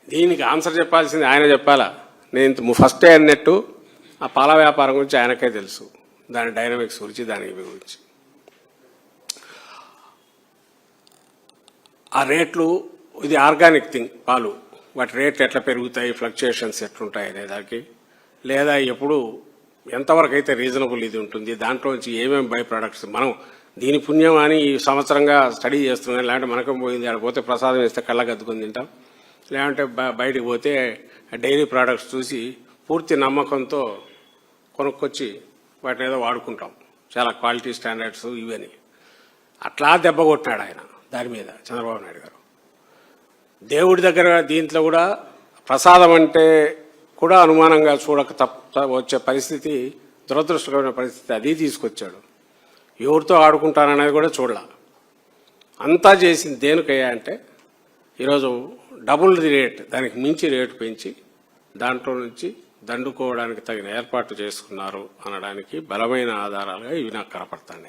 దీనికి ఆన్సర్ చెప్పాల్సింది ఆయన చెప్పాలా. నేను ఫస్టే అన్నట్టు ఆ పాల వ్యాపారం గురించి ఆయనకే తెలుసు, దాని డైనమిక్స్ గురించి, దాని గురించి. ఆ రేట్లు, ఇది ఆర్గానిక్ థింగ్, పాలు, వాటి రేట్లు ఎట్లా పెరుగుతాయి, ఫ్లక్చుయేషన్స్ ఎట్లుంటాయి అనే దానికి, లేదా ఎప్పుడు ఎంతవరకు అయితే రీజనబుల్ ఇది ఉంటుంది, దాంట్లోంచి ఏమేమి బై ప్రొడక్ట్స్, మనం దీని పుణ్యం అని ఈ సంవత్సరంగా స్టడీ చేస్తున్నాం. లేదంటే మనకం పోయింది, ఆడ పోతే ప్రసాదం వేస్తే కళ్ళగద్దుకొని తింటాం, లేదంటే బయటికి పోతే డైరీ ప్రోడక్ట్స్ చూసి పూర్తి నమ్మకంతో కొనుక్కొచ్చి వాటిని ఏదో వాడుకుంటాం, చాలా క్వాలిటీ స్టాండర్డ్స్ ఇవని. అట్లా దెబ్బ కొట్టినాడు ఆయన దాని మీద చంద్రబాబు నాయుడు గారు. దేవుడి దగ్గర దీంట్లో కూడా ప్రసాదం అంటే కూడా అనుమానంగా చూడక వచ్చే పరిస్థితి, దురదృష్టకరమైన పరిస్థితి అది తీసుకొచ్చాడు. ఎవరితో ఆడుకుంటాననేది కూడా చూడాల. అంతా చేసింది దేనికయ్యా అంటే ఈరోజు డబుల్ రేట్, దానికి మించి రేటు పెంచి దాంట్లో నుంచి దండుకోవడానికి తగిన ఏర్పాట్లు చేసుకున్నారు అనడానికి బలమైన ఆధారాలుగా ఇవి నాకు కనపడతాయి.